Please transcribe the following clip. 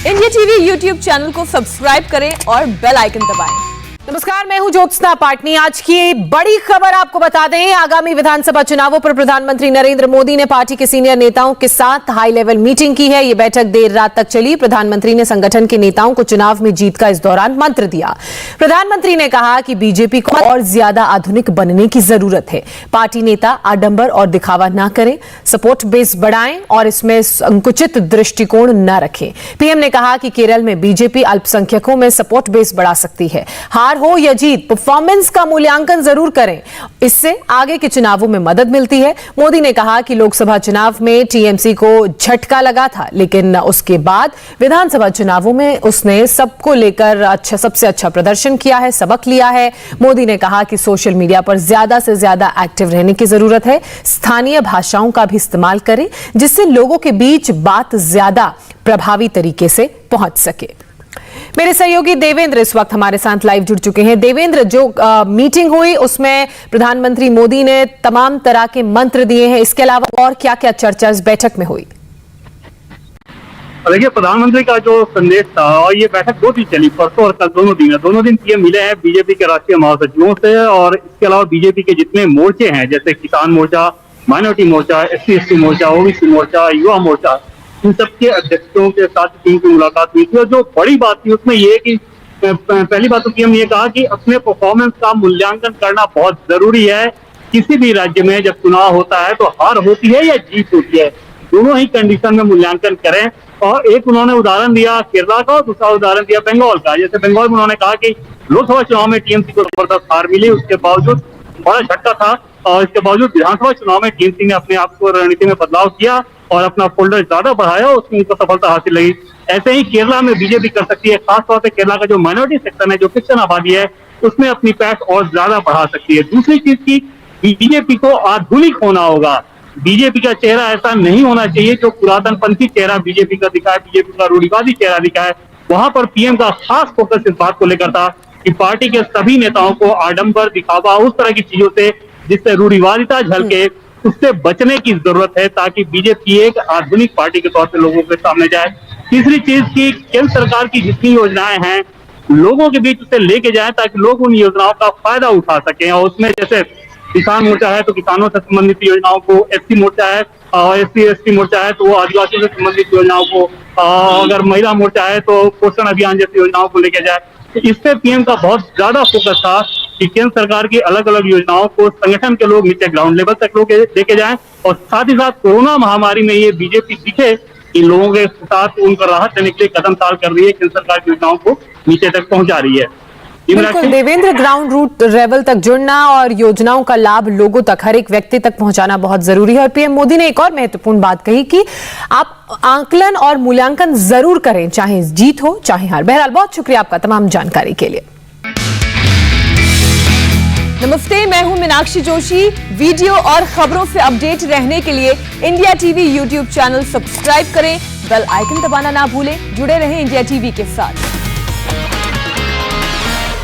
India TV YouTube channel को subscribe करें और बेल आइकन दबाएं। नमस्कार, मैं हूं ज्योत्सना पाटनी। आज की बड़ी खबर आपको बता दें, आगामी विधानसभा चुनावों पर प्रधानमंत्री नरेंद्र मोदी ने पार्टी के सीनियर नेताओं के साथ हाई लेवल मीटिंग की है। ये बैठक देर रात तक चली। प्रधानमंत्री ने संगठन के नेताओं को चुनाव में जीत का इस दौरान मंत्र दिया। प्रधानमंत्री ने कहा कि बीजेपी को और ज्यादा आधुनिक बनने की जरूरत है। पार्टी नेता आडंबर और दिखावा न करें, सपोर्ट बेस बढ़ाएं और इसमें संकुचित दृष्टिकोण न रखें। पीएम ने कहा कि केरल में बीजेपी अल्पसंख्यकों में सपोर्ट बेस बढ़ा सकती है। हार हो या जीत, परफॉर्मेंस का मूल्यांकन जरूर करें, इससे आगे के चुनावों में मदद मिलती है। मोदी ने कहा कि लोकसभा चुनाव में टीएमसी को झटका लगा था, लेकिन उसके बाद विधानसभा चुनावों में उसने सबको लेकर सबसे अच्छा प्रदर्शन किया है, सबक लिया है। मोदी ने कहा कि सोशल मीडिया पर ज्यादा से ज्यादा एक्टिव रहने की जरूरत है। स्थानीय भाषाओं का भी इस्तेमाल करें, जिससे लोगों के बीच बात ज्यादा प्रभावी तरीके से पहुंच सके। मेरे सहयोगी देवेंद्र इस वक्त हमारे साथ लाइव जुड़ चुके हैं। देवेंद्र, जो मीटिंग हुई उसमें प्रधानमंत्री मोदी ने तमाम तरह के मंत्र दिए हैं, इसके अलावा और क्या क्या चर्चा इस बैठक में हुई? देखिए, प्रधानमंत्री का जो संदेश था, और ये बैठक 2 दिन चली, परसों और कल दोनों दिन पीएम मिले हैं बीजेपी के राष्ट्रीय महासचिवों से। और इसके अलावा बीजेपी के जितने मोर्चे हैं, जैसे किसान मोर्चा, माइनॉरिटी मोर्चा, SC/ST मोर्चा, OBC मोर्चा, युवा मोर्चा, इन सबके अध्यक्षों के साथ टीम की मुलाकात हुई थी। और जो बड़ी बात थी उसमें ये कि पहली बात तो पीएम ने ये कहा कि अपने परफॉर्मेंस का मूल्यांकन करना बहुत जरूरी है। किसी भी राज्य में जब चुनाव होता है तो हार होती है या जीत होती है, दोनों ही कंडीशन में मूल्यांकन करें। और एक उन्होंने उदाहरण दिया केरला का, और दूसरा उदाहरण दिया बंगाल का। जैसे बंगाल में उन्होंने कहा कि लोकसभा चुनाव में टीएमसी को जबरदस्त हार मिली, उसके बावजूद बड़ा झटका था, और इसके बावजूद विधानसभा चुनाव में टीएमसी ने अपने आप को रणनीति में बदलाव किया और अपना फोल्डर ज्यादा बढ़ाया, उसमें उनको सफलता हासिल लगी। ऐसे ही केरला में बीजेपी कर सकती है। खासतौर से केरला का जो माइनॉरिटी सेक्टर है, जो क्रिश्चियन आबादी है, उसमें अपनी पैठ और ज्यादा बढ़ा सकती है। दूसरी चीज की बीजेपी को आधुनिक होना होगा। बीजेपी का चेहरा ऐसा नहीं होना चाहिए जो पुरातनपंथी चेहरा बीजेपी का दिखाए, बीजेपी का रूढ़िवादी चेहरा दिखाए। वहां पर पीएम का खास फोकस इस बात को लेकर था कि पार्टी के सभी नेताओं को आडंबर, दिखावा, उस तरह की चीजों से जिससे रूढ़िवादिता झलके, उससे बचने की जरूरत है, ताकि बीजेपी एक आधुनिक पार्टी के तौर पे लोगों के सामने जाए। तीसरी चीज की केंद्र सरकार की जितनी योजनाएं हैं, लोगों के बीच उसे लेके जाए, ताकि लोग उन योजनाओं का फायदा उठा सकें। और उसमें जैसे किसान मोर्चा है तो किसानों से संबंधित योजनाओं को, SC मोर्चा है और SC/ST मोर्चा है तो वो आदिवासियों से संबंधित योजनाओं को, अगर महिला मोर्चा है तो पोषण अभियान जैसी योजनाओं को लेके जाए। तो इस पे पीएम का बहुत ज्यादा फोकस था कि केंद्र सरकार की अलग अलग योजनाओं को संगठन के लोग नीचे ग्राउंड लेवल तक लोग लेके जाएं, और साथ ही साथ कोरोना महामारी में ये बीजेपी दिखे कि लोगों के साथ उनको राहत देने के लिए कदम ताल कर रही है, केंद्र सरकार की योजनाओं को नीचे तक पहुंचा रही है। बिल्कुल देवेंद्र, ग्राउंड रूट लेवल तक जुड़ना और योजनाओं का लाभ लोगों तक, हर एक व्यक्ति तक पहुंचाना बहुत जरूरी है। और पीएम मोदी ने एक और महत्वपूर्ण बात कही कि आप आकलन और मूल्यांकन जरूर करें, चाहे जीत हो चाहे हार। बहरहाल, बहुत शुक्रिया आपका तमाम जानकारी के लिए। नमस्ते, मैं हूं मीनाक्षी जोशी। वीडियो और खबरों से अपडेट रहने के लिए India TV YouTube channel subscribe करें, बेल आइकन दबाना ना भूलें। जुड़े रहें इंडिया टीवी के साथ।